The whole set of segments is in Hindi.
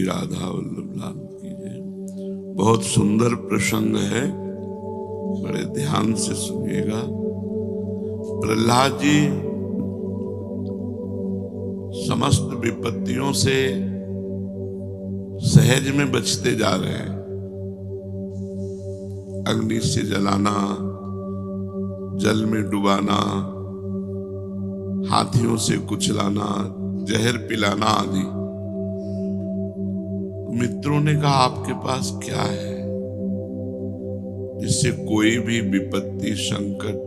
राधा वल्लभ लाल की जय। बहुत सुंदर प्रसंग है, बड़े ध्यान से सुनिएगा। प्रहलाद जी समस्त विपत्तियों से सहज में बचते जा रहे हैं। अग्नि से जलाना, जल में डुबाना, हाथियों से कुचलाना, जहर पिलाना आदि। मित्रों ने कहा आपके पास क्या है जिससे कोई भी विपत्ति संकट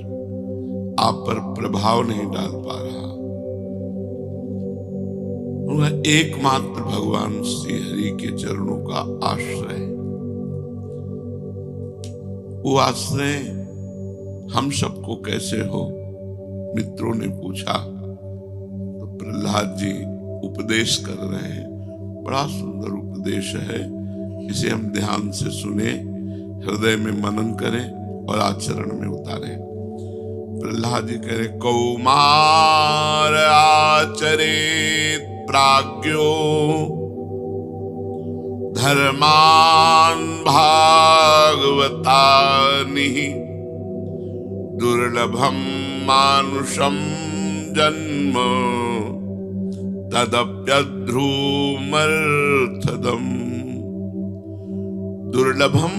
आप पर प्रभाव नहीं डाल पा रहा? एकमात्र भगवान श्री हरि के चरणों का आश्रय। वो आश्रय हम सबको कैसे हो? मित्रों ने पूछा तो प्रहलाद जी उपदेश कर रहे हैं। बड़ा सुंदर उपदेश है, इसे हम ध्यान से सुने, हृदय में मनन करें और आचरण में उतारें। प्रहलाद जी कह रहे, कौमार आचरेत प्राज्ञो धर्मान भागवतानि दुर्लभम मानुषम जन्म तदप्यध्रुमर्थदम। दुर्लभम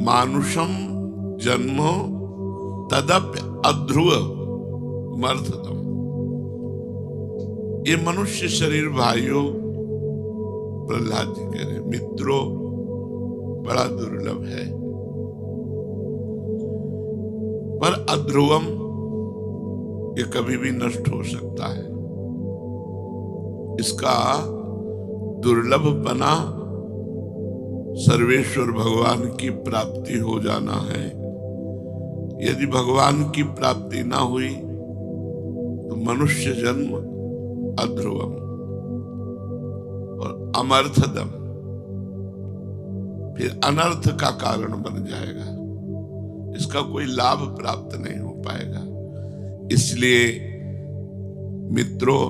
मानुषम जन्म तदप्य अध्रुव मर्थदम। ये मनुष्य शरीर भाइयों, प्रहलाद जी कह रहे मित्रों, बड़ा दुर्लभ है। पर अध्रुवम, ये कभी भी नष्ट हो सकता है। इसका दुर्लभपना सर्वेश्वर भगवान की प्राप्ति हो जाना है। यदि भगवान की प्राप्ति ना हुई तो मनुष्य जन्म अध्रुवम और अमर्थदम, फिर अनर्थ का कारण बन जाएगा। इसका कोई लाभ प्राप्त नहीं हो पाएगा। इसलिए मित्रों,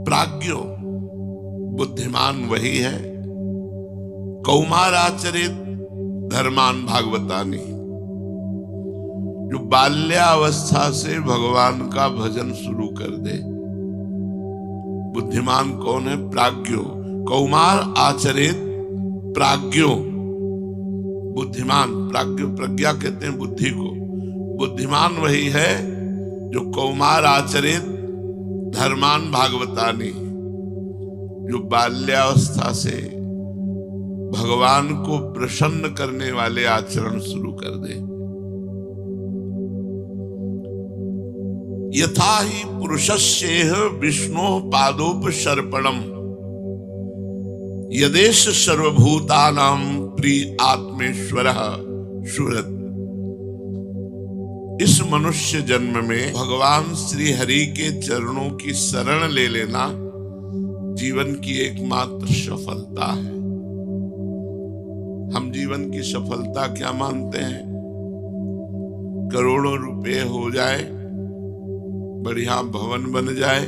प्राज्ञो बुद्धिमान वही है, कौमार आचरित धर्मान भागवतानि, जो बाल्यावस्था से भगवान का भजन शुरू कर दे। बुद्धिमान कौन है? प्राज्ञो। कौमार आचरित प्राज्ञो, बुद्धिमान। प्राज्ञो, प्रज्ञा कहते हैं बुद्धि को। बुद्धिमान वही है जो कौमार आचरित धर्मान भागवतानि, जो बाल्यावस्था से भगवान को प्रसन्न करने वाले आचरण शुरू कर दे। यथा ही पुरुषस्येह विष्णु पादोपसर्पणम यदेश सर्वभूतानां प्रिय आत्मेश्वरः सुहृत्। इस मनुष्य जन्म में भगवान श्री हरि के चरणों की शरण ले लेना जीवन की एकमात्र सफलता है। हम जीवन की सफलता क्या मानते हैं? करोड़ों रुपए हो जाए, बढ़िया भवन बन जाए,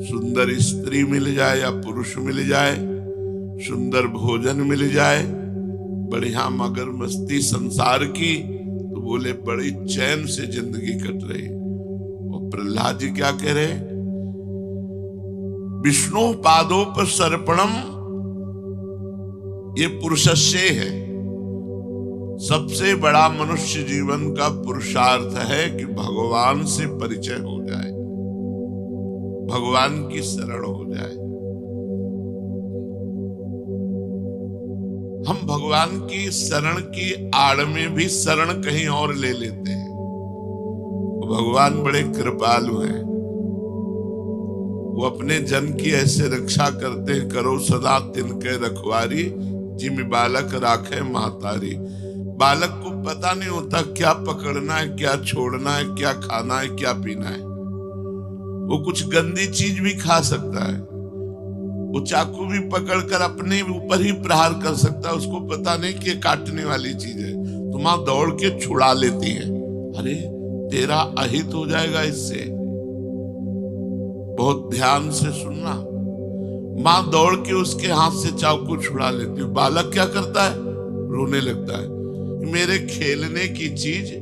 सुंदर स्त्री मिल जाए या पुरुष मिल जाए, सुंदर भोजन मिल जाए, बढ़िया मगर मस्ती संसार की, तो बोले बड़ी चैन से जिंदगी कट रही। और प्रहलाद जी क्या कह रहे? विष्णु पादोपसर्पणम, ये पुरुषस्य है। सबसे बड़ा मनुष्य जीवन का पुरुषार्थ है कि भगवान से परिचय हो जाए, भगवान की शरण हो जाए। हम भगवान की शरण की आड़ में भी शरण कहीं और ले लेते हैं। भगवान बड़े कृपालु हैं, वो अपने जन की ऐसे रक्षा करते हैं, करो सदा तिनके रखवारी, जिम बालक राखे महतारी। बालक को पता नहीं होता क्या पकड़ना है, क्या छोड़ना है, क्या खाना है, क्या पीना है। वो कुछ गंदी चीज भी खा सकता है, वो चाकू भी पकड़कर अपने ऊपर ही प्रहार कर सकता है, उसको पता नहीं कि ये काटने वाली चीज है। तो मां दौड़ के छुड़ा लेती है, अरे तेरा अहित हो जाएगा इससे। बहुत ध्यान से सुनना। माँ दौड़ के उसके हाथ से चाकू छुड़ा लेती है। बालक क्या करता है? रोने लगता है। मेरे खेलने की चीज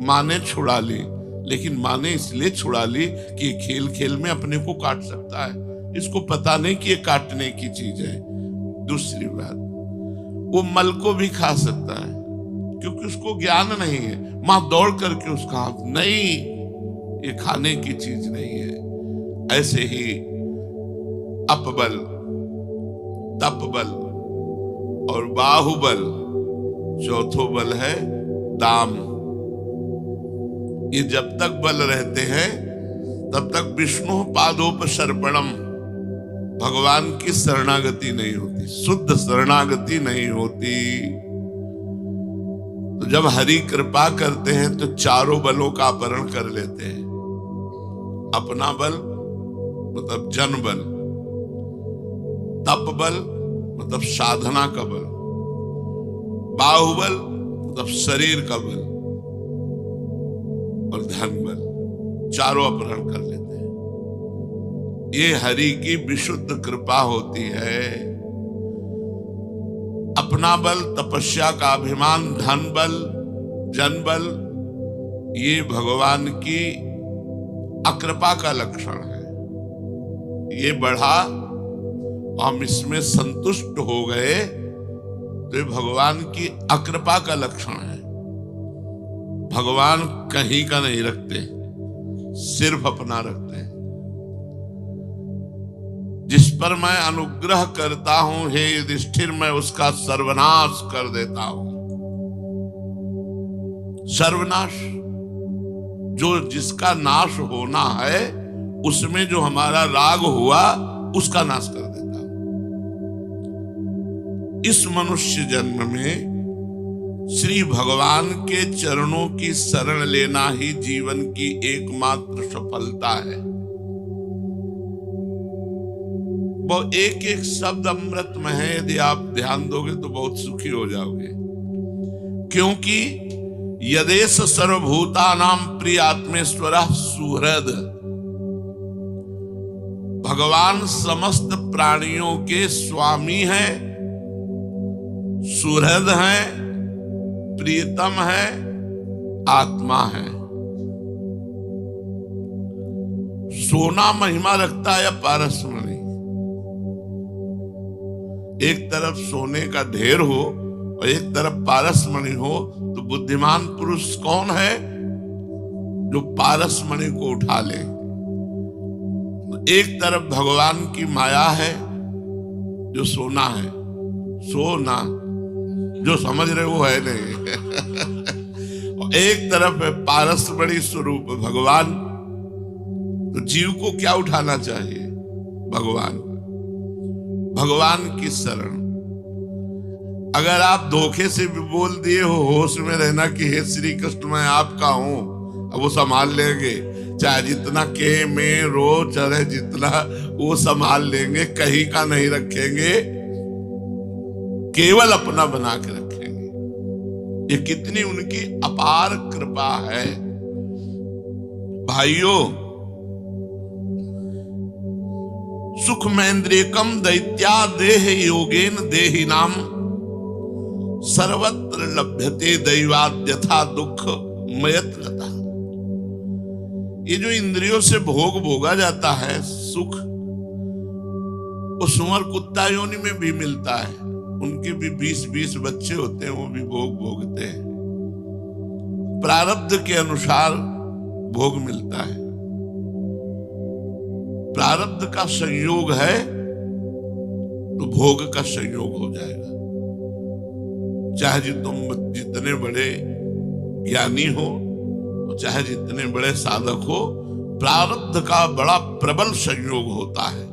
माँ ने छुड़ा ली। लेकिन माँ ने इसलिए छुड़ा ली कि खेल खेल में अपने को काट सकता है, इसको पता नहीं कि ये काटने की चीज है। दूसरी बात, वो मल को भी खा सकता है क्योंकि उसको ज्ञान नहीं है। माँ दौड़ करके उसका हाथ, नहीं, ये खाने की चीज नहीं है। ऐसे ही अपबल, तपबल और बाहुबल, चौथो बल है दाम। ये जब तक बल रहते हैं तब तक विष्णु पादोपसर्पणम, भगवान की शरणागति नहीं होती, शुद्ध शरणागति नहीं होती। तो जब हरि कृपा करते हैं तो चारों बलों का अपहरण कर लेते हैं। अपना बल मतलब जन बल, तप बल मतलब साधना का बल, बाहुबल मतलब शरीर का बल, और धन बल, चारों अपहरण कर लेते हैं। ये हरि की विशुद्ध कृपा होती है। अपना बल, तपस्या का अभिमान, धन बल, जन बल, ये भगवान की अकृपा का लक्षण है। ये बढ़ा, हम इसमें संतुष्ट हो गए तो ये भगवान की अकृपा का लक्षण है। भगवान कहीं का नहीं रखते, सिर्फ अपना रखते हैं। जिस पर मैं अनुग्रह करता हूं हे युधिष्ठिर, मैं उसका सर्वनाश कर देता हूं। सर्वनाश, जो जिसका नाश होना है उसमें जो हमारा राग हुआ उसका नाश कर देता हूं। इस मनुष्य जन्म में श्री भगवान के चरणों की शरण लेना ही जीवन की एकमात्र सफलता है। वो एक एक शब्द अमृत में है, यदि आप ध्यान दोगे तो बहुत सुखी हो जाओगे। क्योंकि यदेश सर्वभूतानां प्रियात्मेश्वरः सुहृद, भगवान समस्त प्राणियों के स्वामी हैं, सुहृद हैं, प्रियतम है, आत्मा है। सोना महिमा रखता है या पारसमणि? एक तरफ सोने का ढेर हो और एक तरफ पारसमणि हो तो बुद्धिमान पुरुष कौन है? जो पारसमणि को उठा ले। एक तरफ भगवान की माया है जो सोना है, सोना जो समझ रहे वो है नहीं। और एक तरफ है पारसमणि स्वरूप भगवान। तो जीव को क्या उठाना चाहिए? भगवान, भगवान की शरण। अगर आप धोखे से भी बोल दिए हो, होश में रहना कि हे श्री कृष्ण मैं आपका हूं, अब वो संभाल लेंगे। चाहे जितना के में रो चढ़े, जितना वो संभाल लेंगे, कहीं का नहीं रखेंगे, केवल अपना बना के रखेंगे। ये कितनी उनकी अपार कृपा है। भाइयों, सुखमेन्द्रियकम दैत्या देह योगेन देहिनाम सर्वत्र लभ्यते दैवाद्यथा दुख मयत्नता। ये जो इंद्रियों से भोग भोगा जाता है सुख, वो सुअर कुत्ता योनि में भी मिलता है। उनके भी 20-20 बच्चे होते हैं, वो भी भोग भोगते हैं। प्रारब्ध के अनुसार भोग मिलता है। प्रारब्ध का संयोग है तो भोग का संयोग हो जाएगा। चाहे तुम जितने बड़े ज्ञानी हो, चाहे जितने बड़े साधक हो, प्रारब्ध का बड़ा प्रबल संयोग होता है।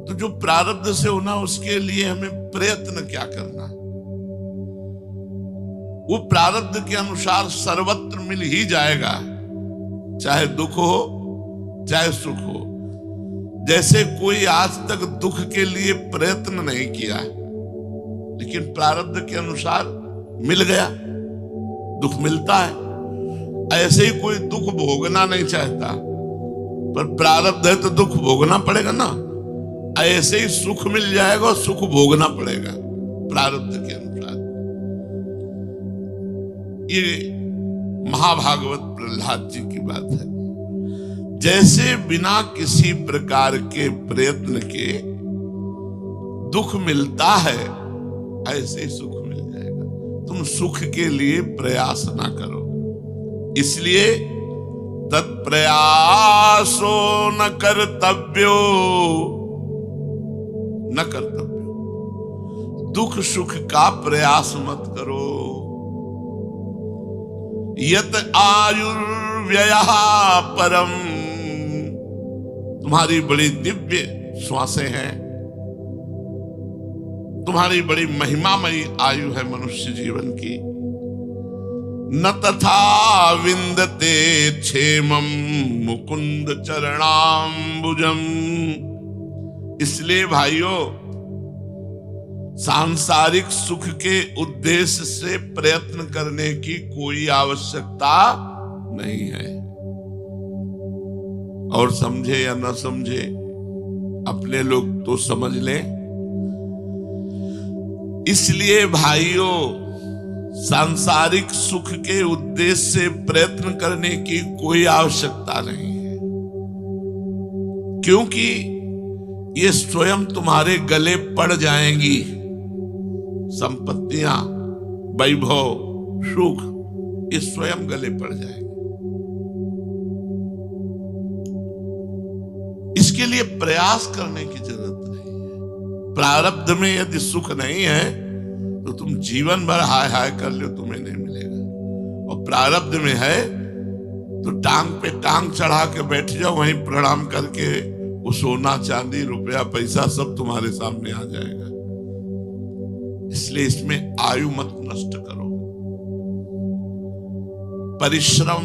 तो जो प्रारब्ध से होना, उसके लिए हमें प्रयत्न क्या करना? वो प्रारब्ध के अनुसार सर्वत्र मिल ही जाएगा, चाहे दुख हो चाहे सुख हो। जैसे कोई आज तक दुख के लिए प्रयत्न नहीं किया है, लेकिन प्रारब्ध के अनुसार मिल गया, दुख मिलता है। ऐसे ही कोई दुख भोगना नहीं चाहता, पर प्रारब्ध है तो दुख भोगना पड़ेगा ना। ऐसे ही सुख मिल जाएगा और सुख भोगना पड़ेगा प्रारब्ध के अनुसार। ये महाभागवत प्रहलाद जी की बात है। जैसे बिना किसी प्रकार के प्रयत्न के दुख मिलता है, ऐसे ही सुख मिल जाएगा। तुम सुख के लिए प्रयास ना करो। इसलिए तत्प्रयासो न कर्तव्यो, न कर्तव्यो। दुख सुख का प्रयास मत करो। यत आयुर्व्ययः परम, तुम्हारी बड़ी दिव्य श्वासें हैं, तुम्हारी बड़ी महिमामयी आयु है मनुष्य जीवन की। न तथा विंदते क्षेमम मुकुंद चरणाम्बुजम। इसलिए भाइयों, सांसारिक सुख के उद्देश्य से प्रयत्न करने की कोई आवश्यकता नहीं है। और समझे या न समझे, अपने लोग तो समझ लें। इसलिए भाइयों, सांसारिक सुख के उद्देश्य से प्रयत्न करने की कोई आवश्यकता नहीं है, क्योंकि ये स्वयं तुम्हारे गले पड़ जाएंगी। संपत्तियां, वैभव, सुख, ये स्वयं गले पड़ जाएंगे। इसके लिए प्रयास करने की जरूरत नहीं है। प्रारब्ध में यदि सुख नहीं है तो तुम जीवन भर हाय हाय कर लो, तुम्हें नहीं मिलेगा। और प्रारब्ध में है तो टांग पे टांग चढ़ा के बैठ जाओ, वहीं प्रणाम करके वो सोना चांदी रुपया पैसा सब तुम्हारे सामने आ जाएगा। इसलिए इसमें आयु मत नष्ट करो। परिश्रम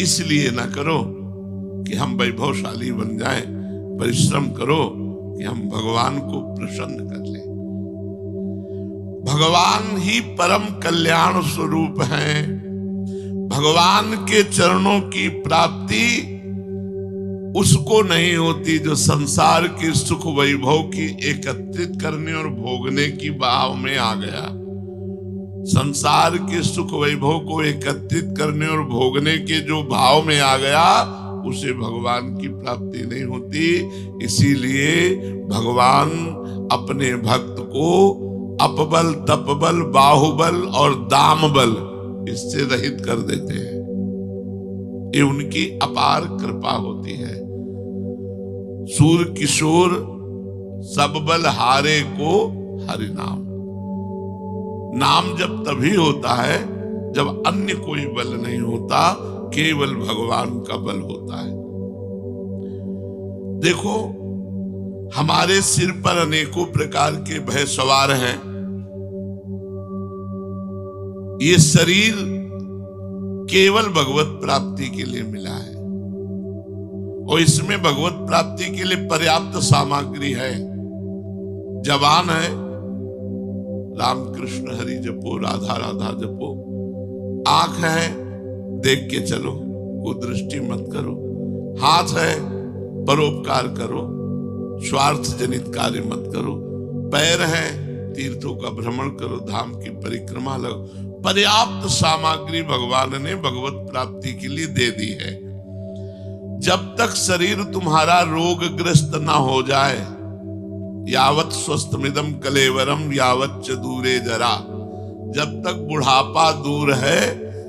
इसलिए ना करो कि हम वैभवशाली बन जाएं, परिश्रम करो कि हम भगवान को प्रसन्न कर लें। भगवान ही परम कल्याण स्वरूप हैं। भगवान के चरणों की प्राप्ति उसको नहीं होती जो संसार के सुख वैभव की एकत्रित करने और भोगने की भाव में आ गया। संसार के सुख वैभव को एकत्रित करने और भोगने के जो भाव में आ गया, उसे भगवान की प्राप्ति नहीं होती। इसीलिए भगवान अपने भक्त को अपबल, तपबल, बाहुबल और दामबल इससे रहित कर देते हैं। ये उनकी अपार कृपा होती है। सूर किशोर सब बल हारे को हरि नाम। नाम जब तभी होता है जब अन्य कोई बल नहीं होता, केवल भगवान का बल होता है। देखो, हमारे सिर पर अनेकों प्रकार के भय सवार हैं। ये शरीर केवल भगवत प्राप्ति के लिए मिला है और इसमें भगवत प्राप्ति के लिए पर्याप्त सामग्री है। जवान है, राम कृष्ण हरि जपो, राधा राधा जपो। आंख है, देख के चलो, कुदृष्टि मत करो। हाथ है, परोपकार करो, स्वार्थ जनित कार्य मत करो। पैर है, तीर्थों का भ्रमण करो, धाम की परिक्रमा लगो। पर्याप्त सामग्री भगवान ने भगवत प्राप्ति के लिए दे दी है। जब तक शरीर तुम्हारा रोगग्रस्त ना हो जाए, यावत स्वस्थमिदं कलेवरम यावत च दूरे जरा। जब तक बुढ़ापा दूर है,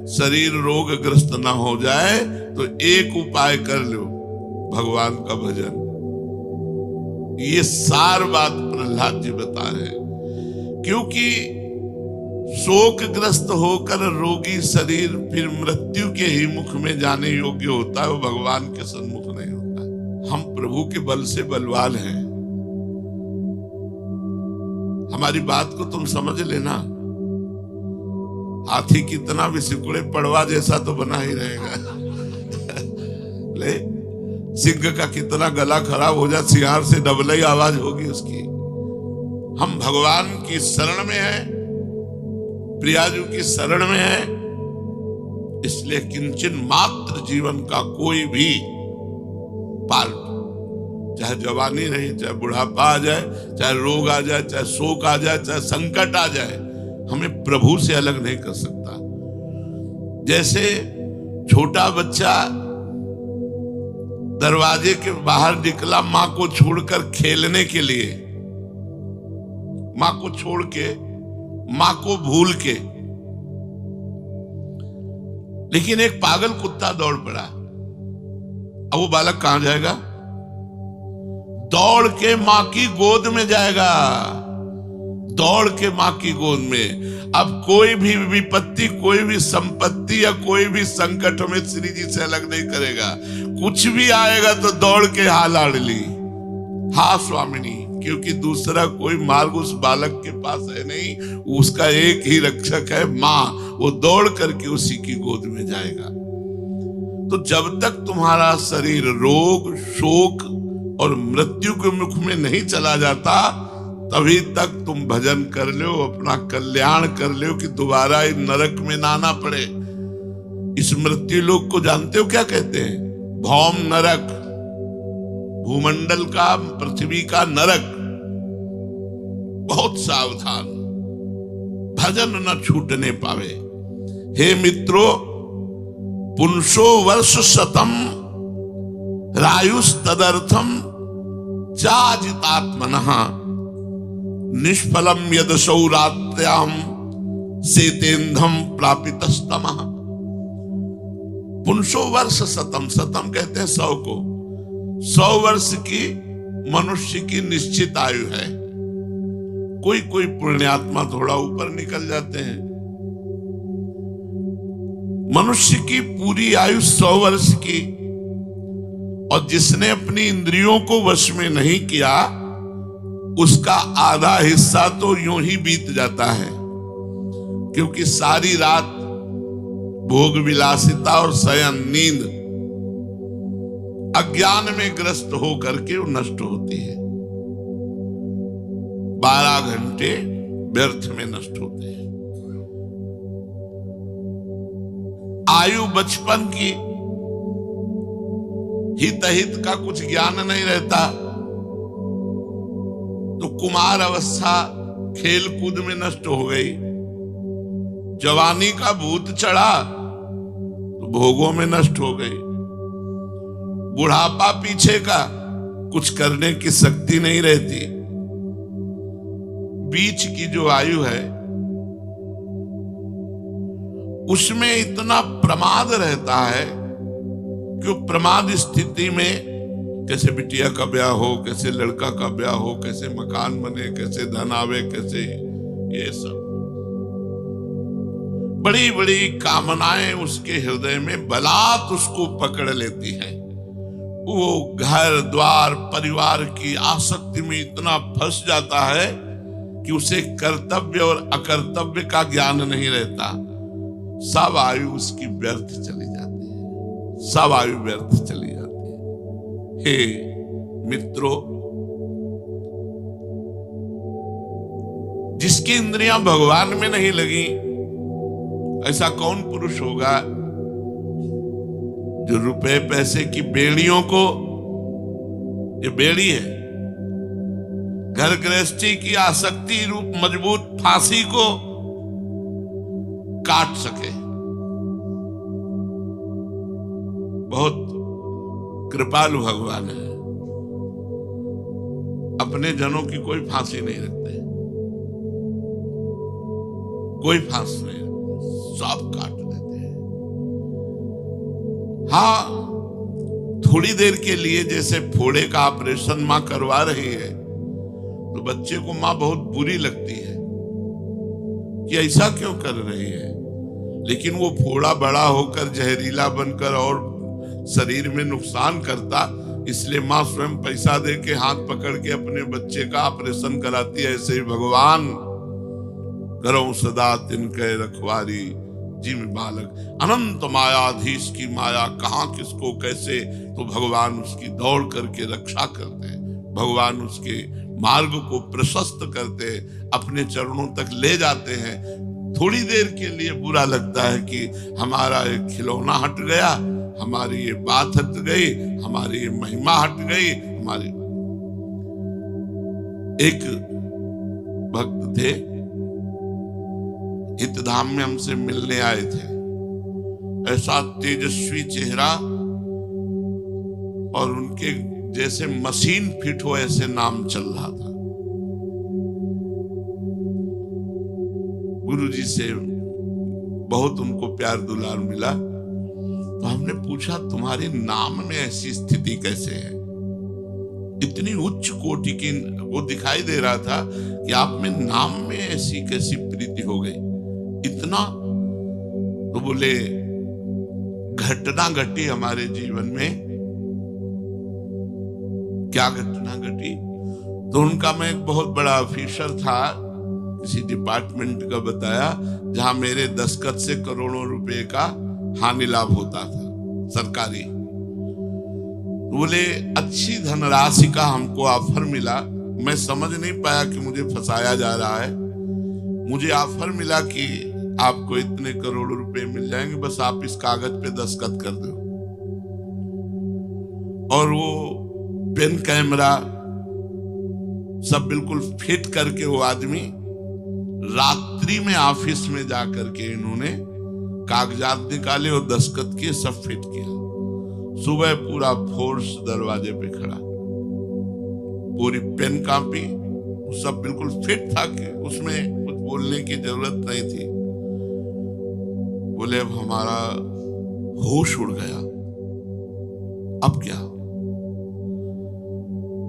शरीर रोगग्रस्त ना हो जाए, तो एक उपाय कर लो, भगवान का भजन। ये सार बात प्रहलाद जी बता रहे हैं। क्योंकि शोकग्रस्त होकर रोगी शरीर फिर मृत्यु के ही मुख में जाने योग्य होता है, वो भगवान के सन्मुख नहीं होता। हम प्रभु के बल से बलवान हैं। हमारी बात को तुम समझ लेना। हाथी कितना भी सिकुड़े, पड़वा जैसा तो बना ही रहेगा। ले, सिंह का कितना गला खराब हो जाए, सियार से डबल ही आवाज होगी उसकी। हम भगवान की शरण में हैं, प्रियाजू की शरण में है। इसलिए किंचन मात्र जीवन का कोई भी पार्ट, चाहे जवानी रही, चाहे बुढ़ापा आ जाए, चाहे रोग आ जाए, चाहे शोक आ जाए, चाहे संकट आ जाए, हमें प्रभु से अलग नहीं कर सकता। जैसे छोटा बच्चा दरवाजे के बाहर निकला मां को छोड़कर खेलने के लिए, मां को छोड़ के, मां को भूल के, लेकिन एक पागल कुत्ता दौड़ पड़ा, अब वो बालक कहां जाएगा? दौड़ के मां की गोद में जाएगा, दौड़ के मां की गोद में। अब कोई भी विपत्ति, कोई भी संपत्ति या कोई भी संकट हमें श्री जी से अलग नहीं करेगा। कुछ भी आएगा तो दौड़ के हाँ लाडली, हाँ स्वामिनी, क्योंकि दूसरा कोई मार्ग उस बालक के पास है नहीं, उसका एक ही रक्षक है मां, वो दौड़ करके उसी की गोद में जाएगा। तो जब तक तुम्हारा शरीर रोग, शोक और मृत्यु के मुख में नहीं चला जाता, तभी तक तुम भजन कर लो, अपना कल्याण कर लो कि दोबारा इस नरक में ना आना पड़े। इस मृत्यु लोक को जानते हो क्या कहते हैं? भौम नरक, भूमंडल का, पृथ्वी का नरक। बहुत सावधान, भजन न छूटने पावे। हे मित्रों, पुंसो वर्ष शतम रायुष तदर्थम चाजितात्मनः निष्फलम यदसौ रात्र्याम सेतेंधम प्रापितस्तमः। पुंसो वर्ष शतम, शतम कहते हैं 100 को। 100 वर्ष की मनुष्य की निश्चित आयु है। कोई कोई पुण्यात्मा थोड़ा ऊपर निकल जाते हैं। मनुष्य की पूरी आयु 100 वर्ष की, और जिसने अपनी इंद्रियों को वश में नहीं किया, उसका आधा हिस्सा तो यूं ही बीत जाता है, क्योंकि सारी रात भोग विलासिता और शयन, नींद, अज्ञान में ग्रस्त होकर के वो नष्ट होती है। 12 घंटे व्यर्थ में नष्ट होते हैं। आयु बचपन की, हित अहित का कुछ ज्ञान नहीं रहता, तो कुमार अवस्था खेल कूद में नष्ट हो गई। जवानी का भूत चढ़ा तो भोगों में नष्ट हो गई। बुढ़ापा पीछे का, कुछ करने की शक्ति नहीं रहती। बीच की जो आयु है उसमें इतना प्रमाद रहता है कि प्रमाद स्थिति में कैसे बिटिया का ब्याह हो, कैसे लड़का का ब्याह हो, कैसे मकान बने, कैसे धन आवे, कैसे ये सब बड़ी बड़ी कामनाएं उसके हृदय में बलात् उसको पकड़ लेती है। वो घर द्वार परिवार की आसक्ति में इतना फंस जाता है कि उसे कर्तव्य और अकर्तव्य का ज्ञान नहीं रहता। सब आयु उसकी व्यर्थ चली जाती है, सब आयु व्यर्थ चली जाती है। हे मित्रों, जिसकी इंद्रियां भगवान में नहीं लगी, ऐसा कौन पुरुष होगा जो रुपए पैसे की बेड़ियों को, ये बेड़ी है, घर गृहस्थी की आसक्ति रूप मजबूत फांसी को काट सके। बहुत कृपालु भगवान है, अपने जनों की कोई फांसी नहीं रखते, कोई फांसी नहीं रखते, सब काट देते हैं। हाँ, थोड़ी देर के लिए जैसे फोड़े का ऑपरेशन मां करवा रही है तो बच्चे को मां बहुत बुरी लगती है कि ऐसा क्यों कर रही है, लेकिन वो फोड़ा बड़ा होकर जहरीला बनकर और शरीर में नुकसान करता, इसलिए मां स्वयं पैसा दे के हाथ पकड़ के अपने बच्चे का ऑपरेशन कराती है। ऐसे ही भगवान करो सदा तिनके रखवारी जिम बालक। अनंत मायाधीश की माया कहां किसको कैसे, तो भगवान उसकी दौड़ करके रक्षा करते हैं, भगवान उसके मार्ग को प्रशस्त करते, अपने चरणों तक ले जाते हैं। थोड़ी देर के लिए बुरा लगता है कि हमारा एक खिलौना हट गया, हमारी ये बात हट गई, हमारी ये महिमा हट गई, हमारी। एक भक्त थे, हितधाम में हमसे मिलने आए थे। ऐसा तेजस्वी चेहरा और उनके जैसे मशीन फिट हो ऐसे नाम चल रहा था। गुरुजी से बहुत उनको प्यार दुलार मिला। तो हमने पूछा, तुम्हारे नाम में ऐसी स्थिति कैसे है? इतनी उच्च कोटि की वो दिखाई दे रहा था कि आप में नाम में ऐसी कैसी प्रीति हो गई इतना। तो बोले, घटना घटी हमारे जीवन में। क्या घटना घटी? तो उनका, मैं एक बहुत बड़ा ऑफिसर था, किसी डिपार्टमेंट का बताया, जहां मेरे दस्तखत से करोड़ों रुपए का हानि लाभ होता था सरकारी। बोले, अच्छी धनराशि का हमको ऑफर मिला। मैं समझ नहीं पाया कि मुझे फंसाया जा रहा है। मुझे ऑफर मिला कि आपको इतने करोड़ रुपए मिल जाएंगे, बस आप इस कागज पे दस्तखत कर दो। और वो पेन कैमरा सब बिल्कुल फिट करके वो आदमी रात्रि में ऑफिस में जाकर के इन्होंने कागजात निकाले और दस्तखत किए, सब फिट किया। सुबह पूरा फोर्स दरवाजे पे खड़ा, पूरी पेन कॉपी सब बिल्कुल फिट था कि उसमें कुछ बोलने की जरूरत नहीं थी। बोले, अब हमारा होश उड़ गया, अब क्या?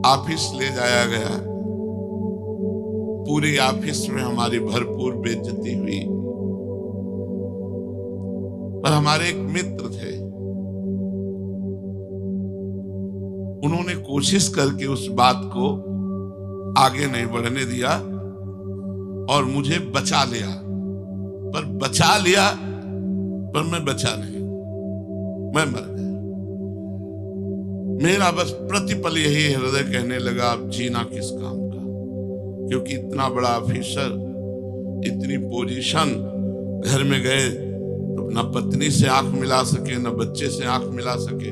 ऑफिस ले जाया गया। पूरे ऑफिस में हमारी भरपूर बेइज्जती हुई। पर हमारे एक मित्र थे, उन्होंने कोशिश करके उस बात को आगे नहीं बढ़ने दिया और मुझे बचा लिया। पर बचा लिया, पर मैं बचा नहीं, मैं मर गया। मेरा बस प्रतिपल यही हृदय कहने लगा, अब जीना किस काम का? क्योंकि इतना बड़ा ऑफिसर, इतनी पोजीशन, घर में गए तो न पत्नी से आंख मिला सके, न बच्चे से आंख मिला सके।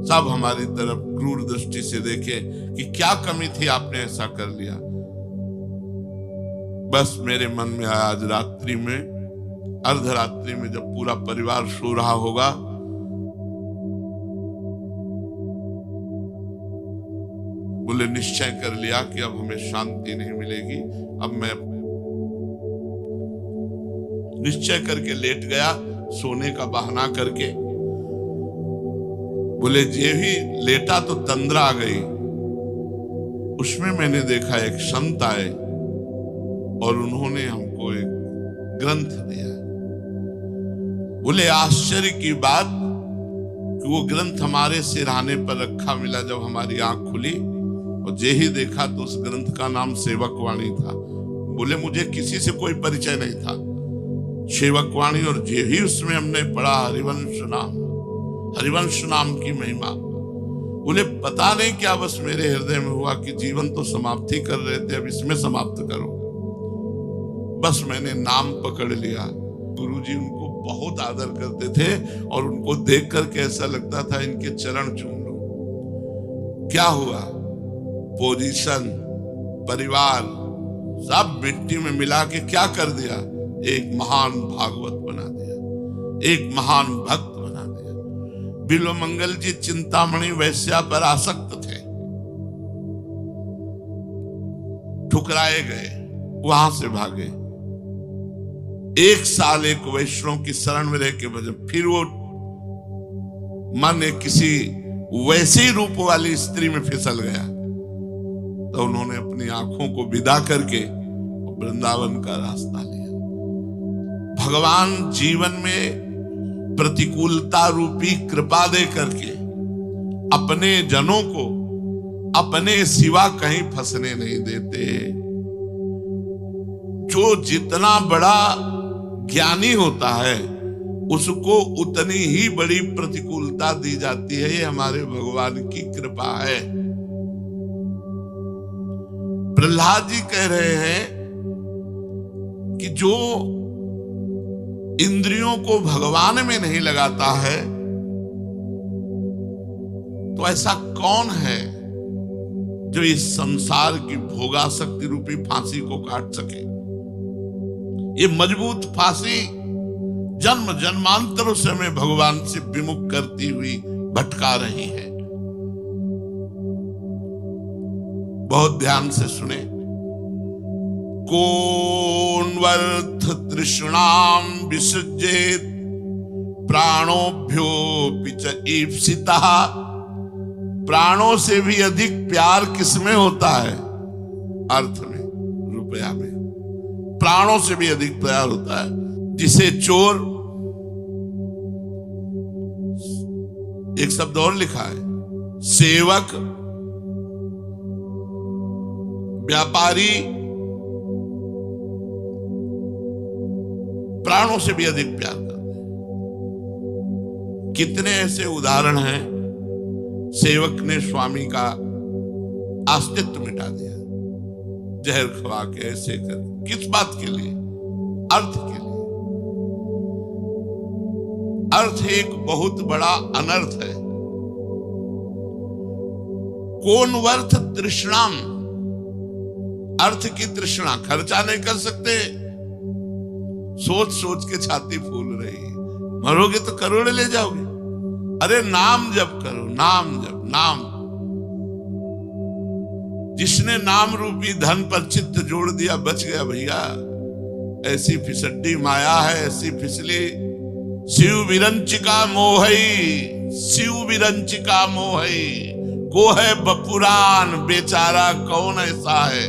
सब हमारी तरफ क्रूर दृष्टि से देखे कि क्या कमी थी, आपने ऐसा कर लिया। बस मेरे मन में आया, आज रात्रि में, अर्धरात्रि में, जब पूरा परिवार सो रहा होगा, बोले, निश्चय कर लिया कि अब हमें शांति नहीं मिलेगी। अब मैं निश्चय करके लेट गया, सोने का बहाना करके। बोले, जे भी लेटा तो तंद्रा आ गई। उसमें मैंने देखा एक संत आए और उन्होंने हमको एक ग्रंथ दिया। बोले, आश्चर्य की बात कि वो ग्रंथ हमारे सिरहाने पर रखा मिला। जब हमारी आंख खुली और जे ही देखा तो उस ग्रंथ का नाम सेवक वाणी था। बोले, मुझे किसी से कोई परिचय नहीं था। सेवक वाणी, और जे ही उसमें हमने पढ़ा हरिवंश नाम, हरिवंश नाम की महिमा। बोले, पता नहीं क्या बस मेरे हृदय में हुआ कि जीवन तो समाप्ति कर रहे थे, अब इसमें समाप्त करो। बस मैंने नाम पकड़ लिया। गुरुजी उनको बहुत आदर करते थे और उनको देख करके ऐसा लगता था इनके चरण चूम लो। क्या हुआ? पोजीशन, परिवार सब मिट्टी में मिला के क्या कर दिया? एक महान भागवत बना दिया, एक महान भक्त बना दिया। बिल्वमंगल जी चिंतामणि वैश्या पर आसक्त थे, ठुकराए गए, वहां से भागे। 1 साल एक वैष्णव की शरण में रह के भजन, फिर वो मन एक किसी वैसी रूप वाली स्त्री में फिसल गया। तो उन्होंने अपनी आंखों को विदा करके वृंदावन का रास्ता लिया। भगवान जीवन में प्रतिकूलता रूपी कृपा दे करके अपने जनों को अपने सिवा कहीं फंसने नहीं देते। जो जितना बड़ा ज्ञानी होता है उसको उतनी ही बड़ी प्रतिकूलता दी जाती है। ये हमारे भगवान की कृपा है। प्रहलाद जी कह रहे हैं कि जो इंद्रियों को भगवान में नहीं लगाता है तो ऐसा कौन है जो इस संसार की भोगासक्ति रूपी फांसी को काट सके? ये मजबूत फांसी जन्म जन्मांतरों से हमें भगवान से विमुख करती हुई भटका रही है। बहुत ध्यान से सुने। कोन्वर्थ तृष्णाम विसृजेत प्राणोभ्योऽपि च ईप्सितः। प्राणों से भी अधिक प्यार किसमें होता है? अर्थ में, रुपया में। प्राणों से भी अधिक प्यार होता है। जिसे चोर, एक शब्द और लिखा है, सेवक, व्यापारी प्राणों से भी अधिक प्यार करते हैं। कितने ऐसे उदाहरण हैं, सेवक ने स्वामी का अस्तित्व मिटा दिया, जहर खवा के, ऐसे कर। किस बात के लिए? अर्थ के लिए। अर्थ एक बहुत बड़ा अनर्थ है। कोन्वर्थ तृष्णाम, अर्थ की तृष्णा, खर्चा नहीं कर सकते, सोच सोच के छाती फूल रही है। मरोगे तो करोड़ ले जाओगे। अरे नाम जप करो, नाम जप, नाम। जिसने नाम रूपी धन पर चित्त जोड़ दिया बच गया भैया। ऐसी फिसड्डी माया है, ऐसी फिसली। शिव विरंचिका मोहई, शिव विरंचिका मोहई। को है बपुरान, बेचारा कौन ऐसा है?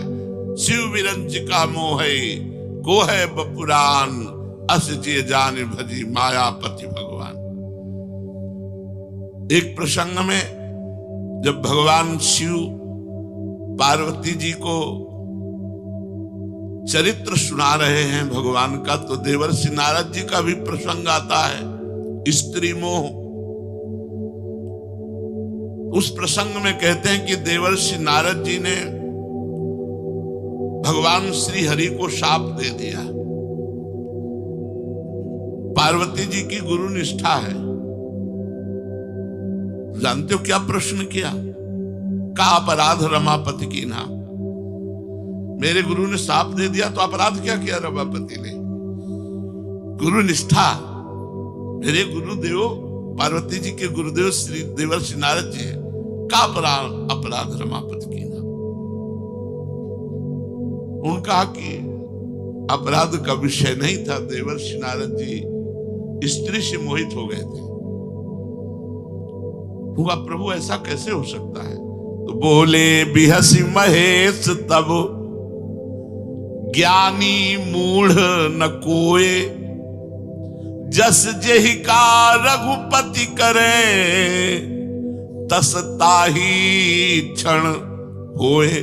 शिव विरंचिका मोहई, को है बपुरान। अस जिय जाने भजी मायापति भगवान। एक प्रसंग में जब भगवान शिव पार्वती जी को चरित्र सुना रहे हैं भगवान का, तो देवर्षि नारद जी का भी प्रसंग आता है, स्त्री मोह। उस प्रसंग में कहते हैं कि देवर्षि नारद जी ने भगवान श्री हरि को शाप दे दिया। पार्वती जी की गुरु निष्ठा है। जानते हो क्या प्रश्न किया? का अपराध रमापति की ना। मेरे गुरु ने शाप दे दिया तो अपराध क्या किया रमापति ने? गुरु निष्ठा। मेरे गुरुदेव पार्वती जी के गुरुदेव श्री देवर्षि नारद जी का अपराध रमापति की ना। उनका कि अपराध का विषय नहीं था। देवर्षि नारद जी स्त्री से मोहित हो गए थे। हुआ प्रभु ऐसा कैसे हो सकता है? तो बोले बिहसी महेश तब ज्ञानी मूढ़ न कोय। जस जेहि का रघुपति करे तस ताही क्षण होए।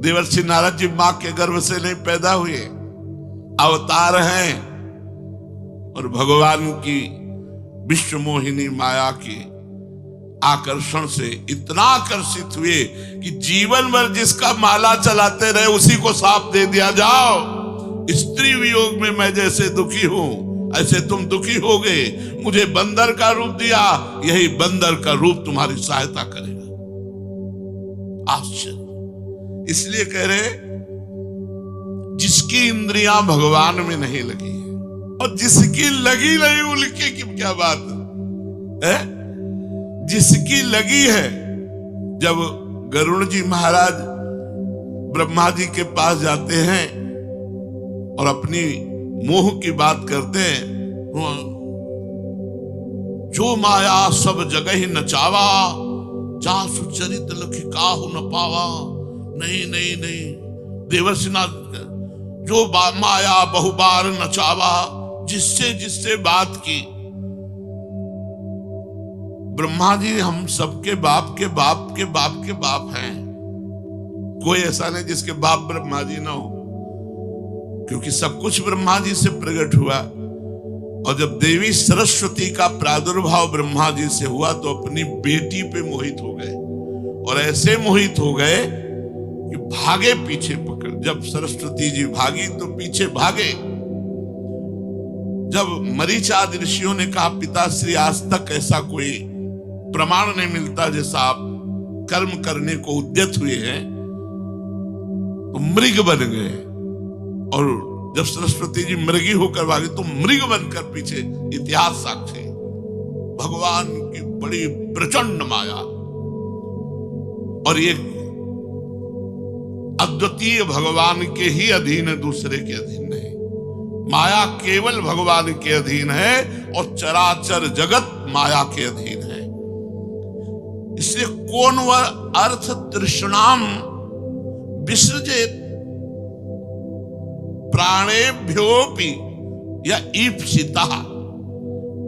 देवर्षि नारद जी मां के गर्भ से नहीं पैदा हुए, अवतार हैं और भगवान की विश्व मोहिनी माया की आकर्षण से इतना आकर्षित हुए कि जीवन भर जिसका माला चलाते रहे उसी को साप दे दिया। जाओ, स्त्री वियोग में मैं जैसे दुखी हूं ऐसे तुम दुखी हो गए। मुझे बंदर का रूप दिया, यही बंदर का रूप तुम्हारी सहायता करेगा। आश्चर्य। इसलिए कह रहे जिसकी इंद्रियां भगवान में नहीं लगी है और जिसकी लगी नहीं उनकी की क्या बात है? जिसकी लगी है। जब गरुड़ जी महाराज ब्रह्मा जी के पास जाते हैं और अपनी मोह की बात करते हैं, जो माया सब जगह ही नचावा, जा सुचरित लखी काहू न पावा। नहीं नहीं नहीं, देवर्षि नारद जो माया बहुबार नचावा, जिससे जिससे बात की। ब्रह्मा जी हम सबके बाप के बाप के बाप के बाप हैं। कोई ऐसा नहीं जिसके बाप ब्रह्मा जी ना हो, क्योंकि सब कुछ ब्रह्मा जी से प्रकट हुआ। और जब देवी सरस्वती का प्रादुर्भाव ब्रह्मा जी से हुआ तो अपनी बेटी पे मोहित हो गए, और ऐसे मोहित हो गए कि भागे पीछे पकड़। जब सरस्वती जी भागी तो पीछे भागे। जब मरीचादि ऋषियों ने कहा पिताश्री आज तक ऐसा कोई प्रमाण नहीं मिलता। जैसा आप कर्म करने को उद्यत हुए हैं तो मृग बन गए, और जब सरस्वती जी मृगी होकर भागी तो मृग बनकर पीछे इतिहास साक्षी। भगवान की बड़ी प्रचंड माया, और ये अद्वितीय भगवान के ही अधीन है, दूसरे के अधीन नहीं। माया केवल भगवान के अधीन है और चराचर जगत माया के अधीन है। इसलिए कौन वह अर्थ तृष्णाम विसृजेत प्राणेभ्योपि या ईप्सिता।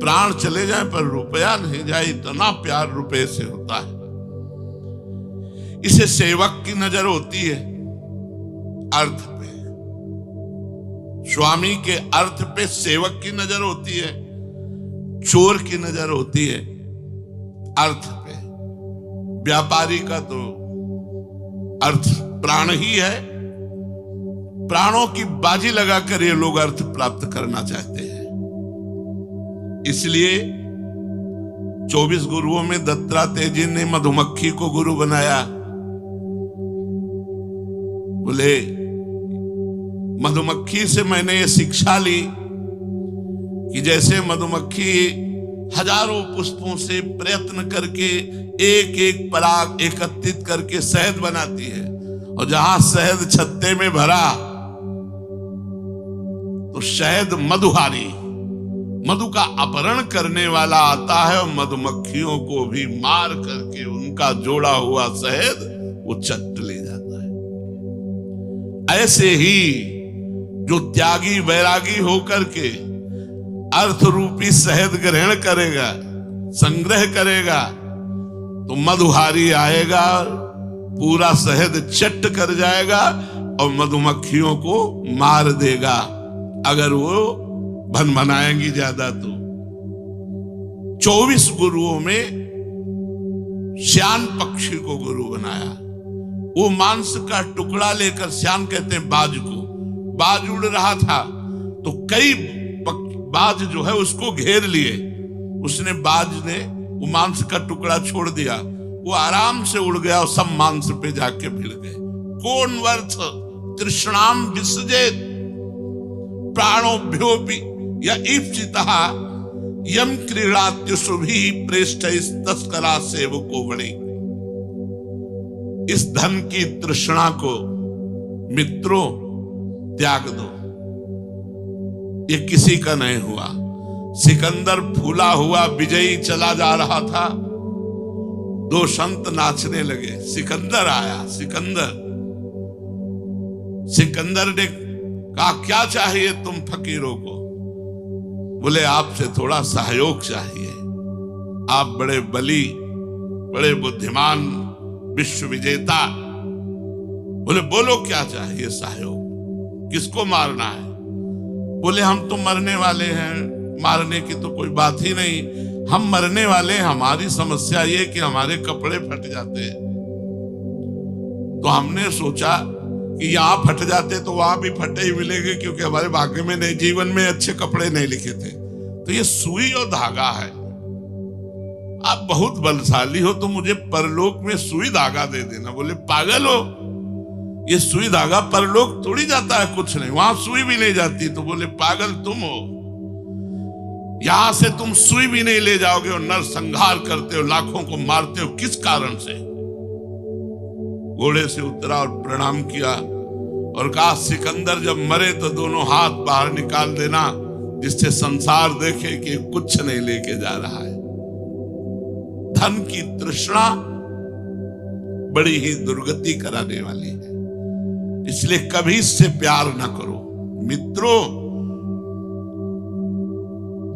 प्राण चले जाए पर रुपया नहीं जाए, इतना प्यार रुपये से होता है। इसे सेवक की नजर होती है अर्थ पे, स्वामी के अर्थ पे सेवक की नजर होती है, चोर की नजर होती है अर्थ पे। व्यापारी का तो अर्थ प्राण ही है। प्राणों की बाजी लगाकर ये लोग अर्थ प्राप्त करना चाहते हैं। इसलिए 24 गुरुओं में दत्तात्रेय जी ने मधुमक्खी को गुरु बनाया। बोले मधुमक्खी से मैंने ये शिक्षा ली कि जैसे मधुमक्खी हजारों पुष्पों से प्रयत्न करके एक एक पराग एकत्रित करके शहद बनाती है, और जहां शहद छत्ते में भरा तो शहद मधुहारी, मधु का अपहरण करने वाला आता है और मधुमक्खियों को भी मार करके उनका जोड़ा हुआ शहद वो चट ले जाता है। ऐसे ही जो त्यागी वैरागी होकर के अर्थ रूपी शहद ग्रहण करेगा, संग्रह करेगा, तो मधुहारी आएगा, पूरा शहद चट कर जाएगा और मधुमक्खियों को मार देगा अगर वो भनभनाएंगी ज्यादा तो। 24 गुरुओं में श्यान पक्षी को गुरु बनाया। वो मांस का टुकड़ा लेकर, श्यान कहते हैं बाज को, बाज उड़ रहा था तो कई बाज जो है उसको घेर लिए। उसने, बाज ने वो मांस का टुकड़ा छोड़ दिया, वो आराम से उड़ गया और सब मांस पे जाके भिड़ गए। कौन वर्थ तृष्णाम विसृजेत प्राणोभ्योऽपि या ईप्सितः यम क्रीडात्युषुभिः प्रेष्ठैस्तस्करा सेवको बड़े। इस धन की तृष्णा को मित्रों त्याग दो, ये किसी का नहीं हुआ। सिकंदर फूला हुआ विजयी चला जा रहा था, दो संत नाचने लगे। सिकंदर आया। सिकंदर ने कहा क्या चाहिए तुम फकीरों को? बोले आपसे थोड़ा सहयोग चाहिए, आप बड़े बली, बड़े बुद्धिमान, विश्व विजेता। बोले बोलो क्या चाहिए सहयोग, किसको मारना है? बोले हम तो मरने वाले हैं, मारने की तो कोई बात ही नहीं, हम मरने वाले हैं। हमारी समस्या ये कि हमारे कपड़े फट जाते हैं, तो हमने सोचा कि यहाँ फट जाते तो वहां भी फटे ही मिलेंगे, क्योंकि हमारे भाग्य में नहीं, जीवन में अच्छे कपड़े नहीं लिखे थे। तो ये सुई और धागा है। आप बहुत बलशाली हो तो मुझे परलोक में सुई धागा दे देना। बोले पागल हो, ये सुई धागा परलोक थोड़ी जाता है, कुछ नहीं, वहां सुई भी नहीं जाती। तो बोले पागल तुम हो, यहां से तुम सुई भी नहीं ले जाओगे और नर संहार करते हो, लाखों को मारते हो, किस कारण से? घोड़े से उतरा और प्रणाम किया और कहा सिकंदर जब मरे तो दोनों हाथ बाहर निकाल देना, जिससे संसार देखे कि कुछ नहीं लेके जा रहा है। धन की तृष्णा बड़ी ही दुर्गति कराने वाली है, इसलिए कभी इससे प्यार न करो। मित्रों,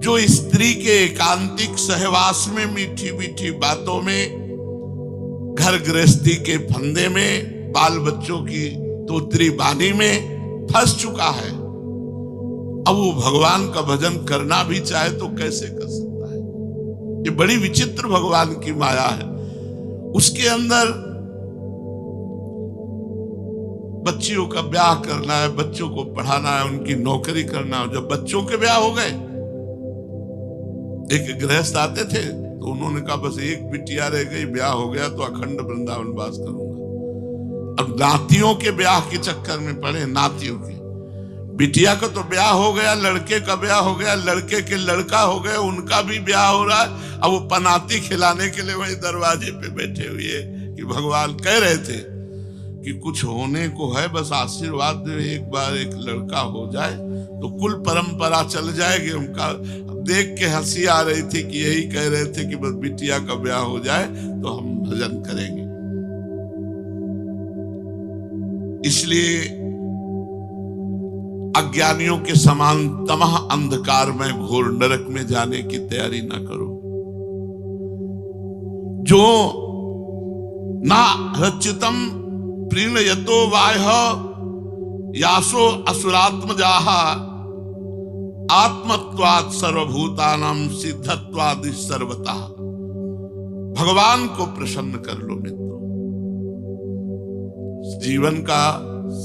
जो स्त्री के एकांतिक सहवास में, मीठी मीठी बातों में, घर गृहस्थी के फंदे में, बाल बच्चों की तोतरी बानी में फंस चुका है, अब वो भगवान का भजन करना भी चाहे तो कैसे कर सकता है? ये बड़ी विचित्र भगवान की माया है। उसके अंदर बच्चियों का ब्याह करना है, बच्चों को पढ़ाना है, उनकी नौकरी करना है। जब बच्चों के ब्याह हो गए, एक गृहस्थ आते थे तो उन्होंने कहा बस एक बिटिया रह गई, ब्याह हो गया तो अखंड वृंदावन वास करूंगा। अब नातियों के ब्याह के चक्कर में पड़े, नातियों के। बिटिया का तो ब्याह हो गया, लड़के का ब्याह हो गया, लड़के के लड़का हो गए, उनका भी ब्याह हो रहा है। अब वो पनाती खिलाने के लिए वही दरवाजे पे बैठे हुए कि भगवान कह रहे थे कि कुछ होने को है, बस आशीर्वाद दे, एक बार एक लड़का हो जाए तो कुल परंपरा चल जाएगी उनका। देख के हंसी आ रही थी कि यही कह रहे थे कि बस बिटिया का ब्याह हो जाए तो हम भजन करेंगे। इसलिए अज्ञानियों के समान तमह अंधकार में घोर नरक में जाने की तैयारी ना करो। जो ना रचितम प्रीणयतो वाह यासो असुरात्मजाः आत्मत्वात् सर्वभूतानां सिद्धत्वादि सर्वतः। भगवान को प्रसन्न कर लो मित्रों। जीवन का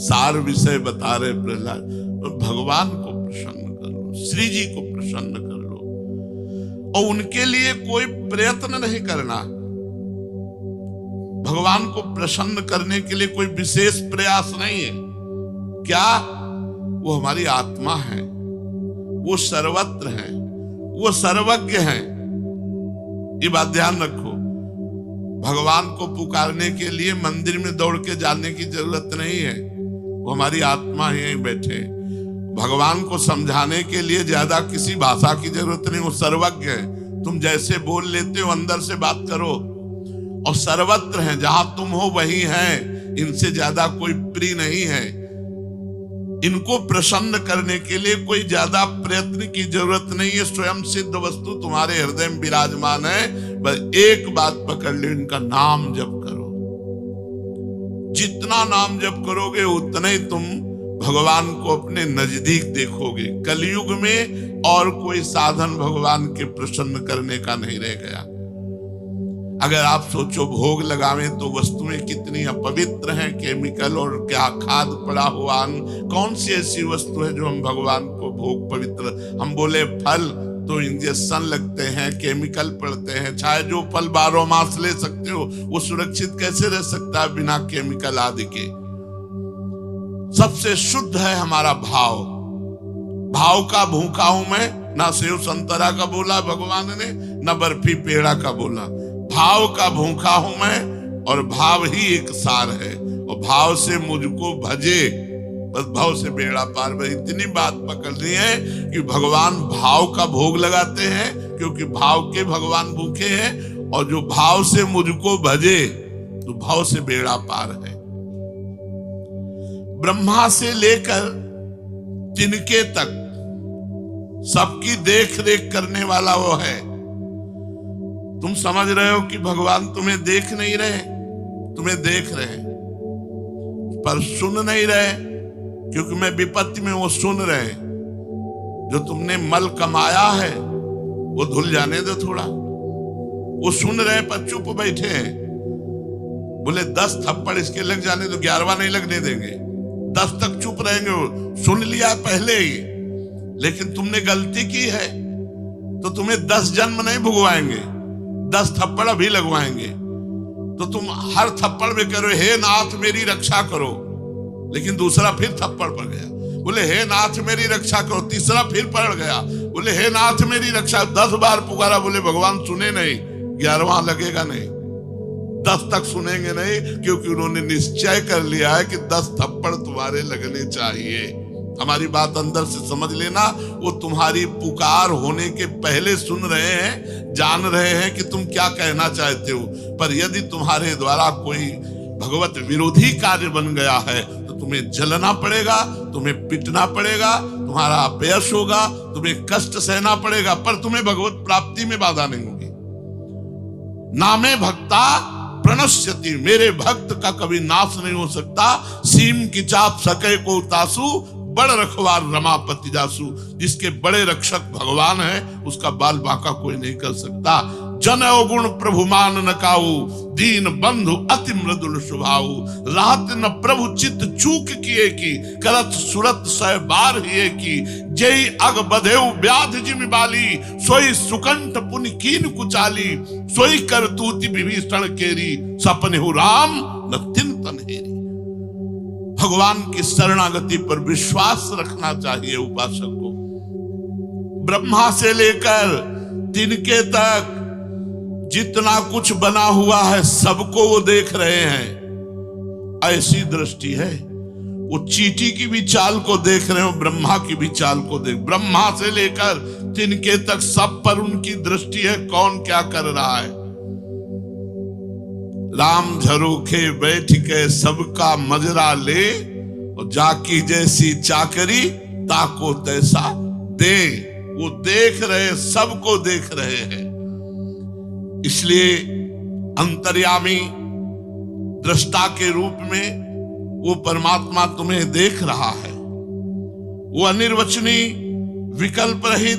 सार विषय बता रहे प्रहलाद, भगवान को प्रसन्न कर लो, श्री जी को प्रसन्न कर लो, और उनके लिए कोई प्रयत्न नहीं करना। भगवान को प्रसन्न करने के लिए कोई विशेष प्रयास नहीं है। क्या? वो हमारी आत्मा है, वो सर्वत्र है, वो सर्वज्ञ है। ये बात ध्यान रखो। भगवान को पुकारने के लिए मंदिर में दौड़ के जाने की जरूरत नहीं है, वो हमारी आत्मा ही यहीं बैठे। भगवान को समझाने के लिए ज्यादा किसी भाषा की जरूरत नहीं, वो सर्वज्ञ है। तुम जैसे बोल लेते हो अंदर से बात करो, और सर्वत्र है, जहां तुम हो वही है। इनसे ज्यादा कोई प्रिय नहीं है। इनको प्रसन्न करने के लिए कोई ज्यादा प्रयत्न की जरूरत नहीं है। स्वयं सिद्ध वस्तु तुम्हारे हृदय में विराजमान है। बस एक बात पकड़ लो, इनका नाम जप करो। जितना नाम जप करोगे उतना ही तुम भगवान को अपने नजदीक देखोगे। कलयुग में और कोई साधन भगवान के प्रसन्न करने का नहीं रह गया। अगर आप सोचो भोग लगावे तो वस्तुएं कितनी अपवित्र हैं, केमिकल और क्या खाद पड़ा हुआ। कौन सी ऐसी वस्तु है जो हम भगवान को भोग पवित्र, हम बोले फल तो इंजेक्शन लगते हैं, केमिकल पड़ते हैं। चाहे जो फल 12 मास ले सकते हो, वो सुरक्षित कैसे रह सकता है बिना केमिकल आदि के? सबसे शुद्ध है हमारा भाव। भाव का भूखा हूं मैं, ना सेव संतरा का बोला भगवान ने, ना बर्फी पेड़ा का बोला। भाव का भूखा हूं मैं, और भाव ही एक सार है। और भाव से मुझको भजे, बस भाव से बेड़ा पार। बस इतनी बात पकड़नी है कि भगवान भाव का भोग लगाते हैं, क्योंकि भाव के भगवान भूखे हैं। और जो भाव से मुझको भजे तो भाव से बेड़ा पार है। ब्रह्मा से लेकर तिनके तक सबकी देख रेख करने वाला वो है। तुम समझ रहे हो कि भगवान तुम्हें देख नहीं रहे? तुम्हें देख रहे हैं पर सुन नहीं रहे, क्योंकि मैं विपत्ति में वो सुन रहे। जो तुमने मल कमाया है वो धुल जाने दो थोड़ा। वो सुन रहे पर चुप बैठे हैं। बोले 10 थप्पड़ इसके लग जाने तो 11वां नहीं लगने देंगे। 10 तक चुप रहेंगे। वो सुन लिया पहले ही, लेकिन तुमने गलती की है तो तुम्हें 10 जन्म नहीं भुगवाएंगे, 10 थप्पड़ अभी लगवाएंगे। तो तुम हर थप्पड़ में करो हे नाथ मेरी रक्षा करो, लेकिन दूसरा फिर थप्पड़ पड़ गया। बोले हे नाथ मेरी रक्षा करो, तीसरा फिर पड़ गया। बोले हे नाथ मेरी रक्षा, 10 बार पुकारा। बोले भगवान सुने नहीं, 11वां लगेगा नहीं, 10 तक सुनेंगे नहीं, क्योंकि उन्होंने निश्चय कर लिया है कि 10 थप्पड़ तुम्हारे लगने चाहिए। हमारी बात अंदर से समझ लेना। वो तुम्हारी पुकार होने के पहले सुन रहे हैं, जान रहे हैं कि तुम क्या कहना चाहते हो। पर यदि तुम्हारे द्वारा कोई भगवत विरोधी कार्य बन गया है तो तुम्हें जलना पड़ेगा, तुम्हें पिटना पड़ेगा, तुम्हारा अपयश होगा, तुम्हें कष्ट सहना पड़ेगा, पर तुम्हें भगवत प्राप्ति में बाधा नहीं होगी। नामे भक्ता प्रणश्यति, मेरे भक्त का कभी नाश नहीं हो सकता। सीम की चाप सके को तासु, बड़ रखवार रमापति जासु। जिसके बड़े रक्षक भगवान है उसका बाल बांका कोई नहीं कर सकता। जन अवगुण प्रभु मान न काऊ, दीन बंधु अति मृदुल स्वभाव। रात न प्रभु चित्त चूक किए की, करत सुरत सह बार हिए की। जय अग बधेउ व्याध जिमि बाली, सोई सुकंठ पुनि कीन कुचाली। सोई करतूति विभीषण केरी, सपने हु राम न तिन तनहेरी। भगवान की शरणागति पर विश्वास रखना चाहिए उपासक को। ब्रह्मा से लेकर तिनके तक जितना कुछ बना हुआ है सबको वो देख रहे हैं। ऐसी दृष्टि है, वो चींटी की भी चाल को देख रहे हो, ब्रह्मा की भी चाल को देख। ब्रह्मा से लेकर तिनके तक सब पर उनकी दृष्टि है, कौन क्या कर रहा है। राम झरोखे बैठ के सबका मजरा ले, और जाकी जैसी चाकरी ताको तैसा दे। वो देख रहे, सबको देख रहे हैं। इसलिए अंतर्यामी दृष्टा के रूप में वो परमात्मा तुम्हें देख रहा है। वो अनिर्वचनीय, विकल्प रहित,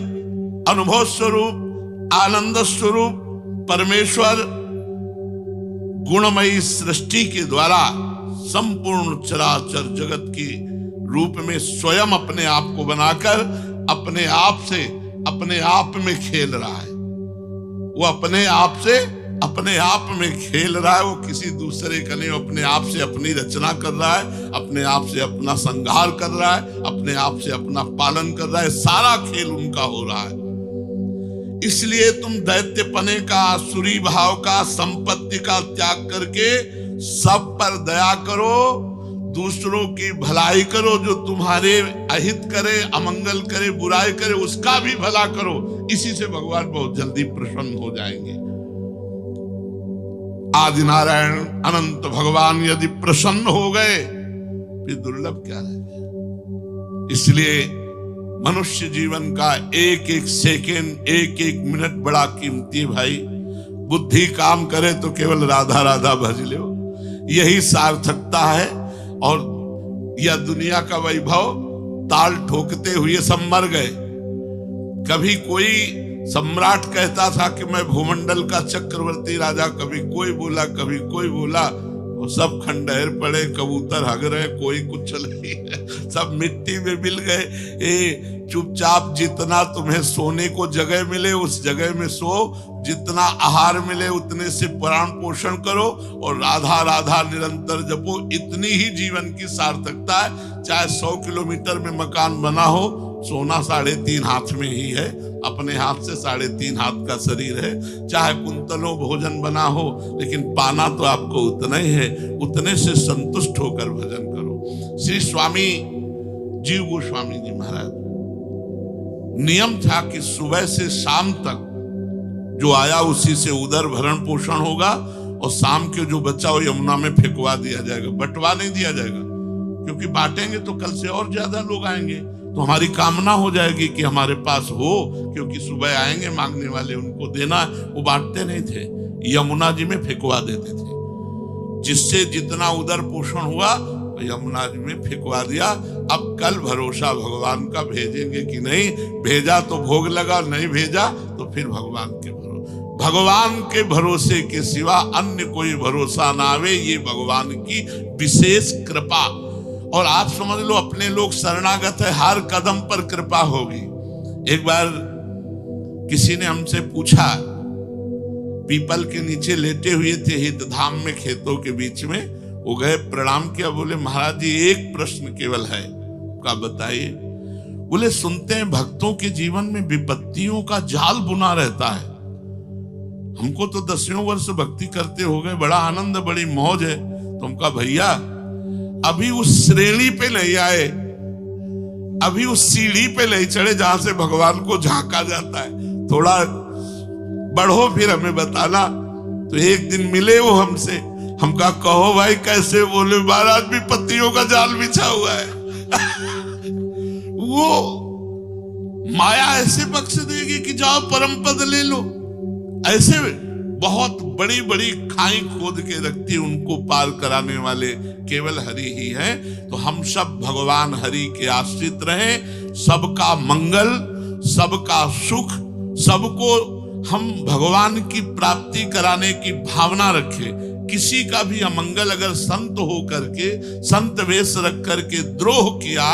अनुभव स्वरूप, आनंद स्वरूप परमेश्वर गुणमयी सृष्टि के द्वारा संपूर्ण चराचर जगत की रूप में स्वयं अपने आप को बनाकर अपने आप से अपने आप में खेल रहा है। वो अपने आप से अपने आप में खेल रहा है। वो किसी दूसरे का नहीं, अपने आप से अपनी रचना कर रहा है, अपने आप से अपना संहार कर रहा है, अपने आप से अपना पालन कर रहा है। सारा खेल उनका हो रहा है। इसलिए तुम दैत्यपने का, आसुरी भाव का, संपत्ति का त्याग करके सब पर दया करो, दूसरों की भलाई करो। जो तुम्हारे अहित करे, अमंगल करे, बुराई करे, उसका भी भला करो। इसी से भगवान बहुत जल्दी प्रसन्न हो जाएंगे। आदि नारायण अनंत भगवान यदि प्रसन्न हो गए फिर दुर्लभ क्या रहेगा। इसलिए मनुष्य जीवन का एक एक सेकेंड, एक एक मिनट बड़ा कीमती है भाई। बुद्धि काम करे तो केवल राधा राधा भज लो, यही सार्थकता है। और यह दुनिया का वैभव ताल ठोकते हुए सब मर गए। कभी कोई सम्राट कहता था कि मैं भूमंडल का चक्रवर्ती राजा, कभी कोई बोला, कभी कोई बोला, और सब खंडहर पड़े, कबूतर हग रहे, कोई कुछ नहीं है, सब मिट्टी में मिल गए। चुपचाप जितना तुम्हें सोने को जगह मिले उस जगह में सो, जितना आहार मिले उतने से प्राण पोषण करो, और राधा राधा निरंतर जपो। इतनी ही जीवन की सार्थकता है। चाहे 100 किलोमीटर में मकान बना हो, सोना 3.5 हाथ में ही है, अपने हाथ से 3.5 हाथ का शरीर है। चाहे कुंतलों भोजन बना हो, लेकिन पाना तो आपको उतना ही है। उतने से संतुष्ट होकर भजन करो। श्री स्वामी जीव गोस्वामी जी महाराज, नियम था कि सुबह से शाम तक जो आया उसी से उदर भरण पोषण होगा, और शाम के जो बच्चा हो यमुना में फेंकवा दिया जाएगा, बंटवा नहीं दिया जाएगा। क्योंकि बांटेंगे तो कल से और ज्यादा लोग आएंगे, तो हमारी कामना हो जाएगी कि हमारे पास हो, क्योंकि सुबह आएंगे मांगने वाले, उनको देना। वो बांटते नहीं थे, यमुना जी में फेंकवा देते थे। जिससे जितना उदर पोषण हुआ यमुना जी में फेंकवा दिया। अब कल भरोसा भगवान का, भेजेंगे कि नहीं। भेजा तो भोग लगा, नहीं भेजा तो फिर भगवान के भगवान के भरोसे के सिवा अन्य कोई भरोसा ना आवे। ये भगवान की विशेष कृपा। और आप समझ लो, अपने लोग शरणागत है, हर कदम पर कृपा होगी। एक बार किसी ने हमसे पूछा, पीपल के नीचे लेटे हुए थे हित धाम में, खेतों के बीच में। वो गए, प्रणाम किया, बोले महाराज जी एक प्रश्न केवल है, का बताइए। बोले सुनते हैं भक्तों के जीवन में विपत्तियों का जाल बुना रहता है। हमको तो 10वें वर्ष भक्ति करते हो गए, बड़ा आनंद, बड़ी मौज है। तुमका भैया अभी उस श्रेणी पे नहीं आए, अभी उस सीढ़ी पे नहीं चढ़े जहां से भगवान को झांका जाता है। थोड़ा बढ़ो फिर हमें बताना। तो एक दिन मिले वो हमसे, हम कहो भाई कैसे? बोले महाराज विपत्तियों का जाल बिछा हुआ है। वो माया ऐसे बख्श देगी कि जाओ परम पद ले लो। ऐसे बहुत बड़ी बड़ी खाई खोद के रखती, उनको पार कराने वाले केवल हरि ही हैं। तो हम सब भगवान हरि के आश्रित रहें। सबका मंगल, सबका सुख, सबको हम भगवान की प्राप्ति कराने की भावना रखें। किसी का भी अमंगल अगर संत हो करके, संत वेश रख करके द्रोह किया,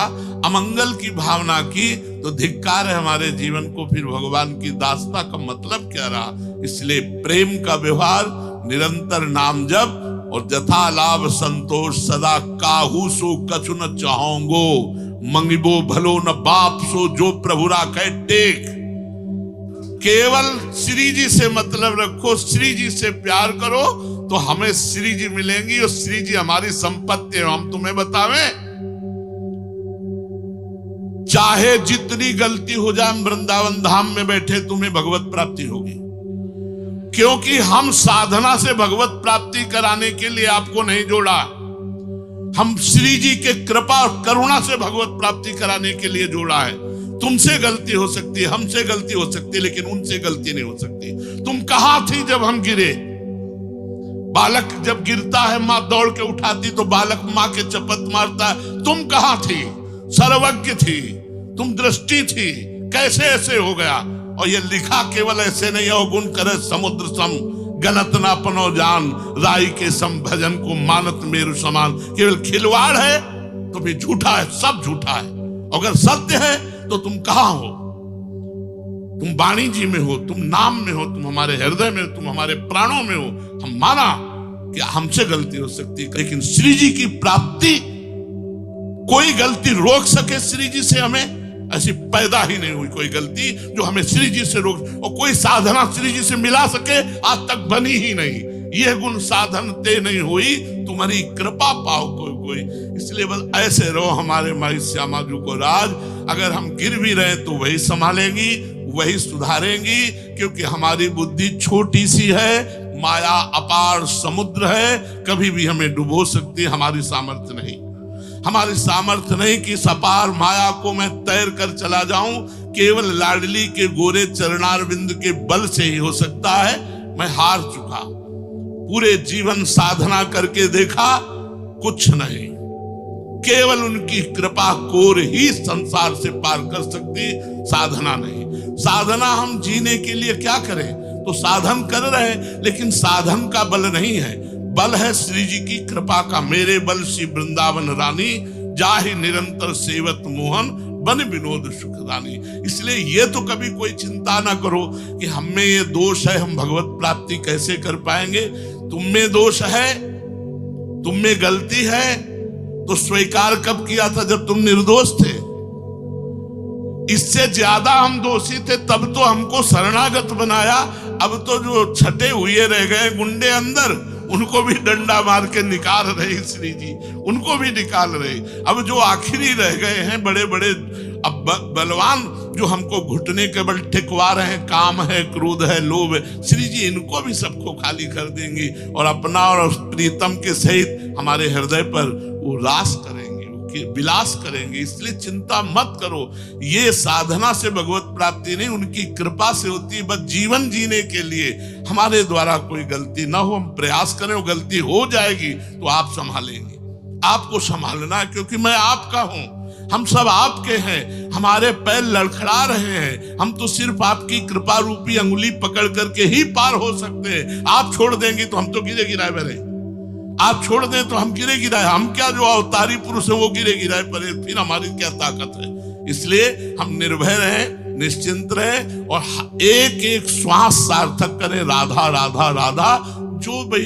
अमंगल की भावना की, तो धिक्कार है हमारे जीवन को। फिर भगवान की दासता का मतलब क्या रहा? इसलिए प्रेम का व्यवहार, निरंतर नाम जप और जथा लाभ संतोष सदा, काहू सो कछु न चाहोंगो, मंगिबो भलो न बाप सो, जो प्रभु राखे टेक। केवल श्री जी से मतलब रखो, श्री जी से प्यार करो तो हमें श्री जी मिलेंगी, और श्री जी हमारी संपत्ति है। हम तुम्हें बतावें, चाहे जितनी गलती हो जाए, वृंदावन धाम में बैठे तुम्हें भगवत प्राप्ति होगी, क्योंकि हम साधना से भगवत प्राप्ति कराने के लिए आपको नहीं जोड़ा। हम श्री जी के कृपा और करुणा से भगवत प्राप्ति कराने के लिए जोड़ा है। तुमसे गलती हो सकती है, हमसे गलती हो सकती है, लेकिन उनसे गलती नहीं हो सकती। तुम कहां थी जब हम गिरे? बालक जब गिरता है, मां दौड़ के उठाती तो बालक मां के चपत मारता है। तुम कहां थी? सर्वज्ञ थी, तुम दृष्टि थी, कैसे ऐसे हो गया? और ये लिखा केवल ऐसे नहीं है, गुण करे समुद्र सम, गलत ना पनो जान, राई के सम भजन को मानत मेरु समान। केवल खिलवाड़ है तो भी झूठा है, सब झूठा है। अगर सत्य है तो तुम कहां हो? तुम वाणी जी में हो, तुम नाम में हो, तुम हमारे हृदय में हो, तुम हमारे प्राणों में हो। हम माना कि हमसे गलती हो सकती है, लेकिन श्री जी की प्राप्ति, कोई गलती रोक सके श्री जी से हमें? ऐसी पैदा ही नहीं हुई कोई गलती जो हमें श्री जी से रोक, और कोई साधना श्री जी से मिला सके आज तक बनी ही नहीं। यह गुण साधन ते नहीं हुई, तुम्हारी कृपा पाओ कोई। इसलिए बस ऐसे रहो हमारे माई श्यामा जी को राज। अगर हम गिर भी रहे तो वही संभालेंगी, वही सुधारेंगी, क्योंकि हमारी बुद्धि छोटी सी है, माया अपार समुद्र है, कभी भी हमें डुबो सकती है। हमारी सामर्थ्य नहीं, हमारी सामर्थ्य नहीं कि इस अपार माया को मैं तैर कर चला जाऊं। केवल लाडली के गोरे चरणारविंद के बल से ही हो सकता है। मैं हार चुका, पूरे जीवन साधना करके देखा, कुछ नहीं। केवल उनकी कृपा कोर ही संसार से पार कर सकती, साधना नहीं। साधना हम जीने के लिए क्या करें? तो साधन कर रहे हैं, लेकिन साधन का बल नहीं है, बल है श्री जी की कृपा का। मेरे बल श्री वृंदावन रानी, जाहि निरंतर सेवत मोहन, बन विनोद सुखदानी। इसलिए ये तो कभी कोई चिंता ना करो कि हम में ये दोष है, हम भगवत प्राप्ति कैसे कर पाएंगे। तुम में दोष है, तुम में गलती है, तो स्वीकार कब किया था? जब तुम निर्दोष थे। इससे ज्यादा हम दोषी थे, तब तो हमको शरणागत बनाया। अब तो जो छटे हुए रह गए गुंडे अंदर, उनको भी डंडा मार के निकाल रहे श्री जी, उनको भी निकाल रहे। अब जो आखिरी रह गए हैं बड़े बड़े अब बलवान, जो हमको घुटने के बल टिकवा रहे हैं, काम है, क्रोध है, लोभ है, श्री जी इनको भी सबको खाली कर देंगी और अपना और प्रीतम के सहित हमारे हृदय पर वो रास करेंगे, विलास करेंगे। इसलिए चिंता मत करो। ये साधना से भगवत प्राप्ति नहीं, उनकी कृपा से होती है। बस जीवन जीने के लिए हमारे द्वारा कोई गलती ना हो, हम प्रयास करें। वो गलती हो जाएगी तो आप संभालेंगे, आपको संभालना है, क्योंकि मैं आपका हूं, हम सब आपके हैं। हमारे पैर लड़खड़ा रहे हैं, हम तो सिर्फ आपकी कृपा रूपी अंगुली पकड़ करके ही पार हो सकते हैं। आप छोड़ देंगे तो हम तो गिरे गिराए बने, आप छोड़ दें तो हम गिरे गिराए। हम क्या, जो अवतारी पुरुष है वो गिरे गिराए पड़े, फिर हमारी क्या ताकत है? इसलिए हम निर्भय रहें, निश्चिंत रहें और एक एक श्वास सार्थक करें, राधा राधा राधा। जो भाई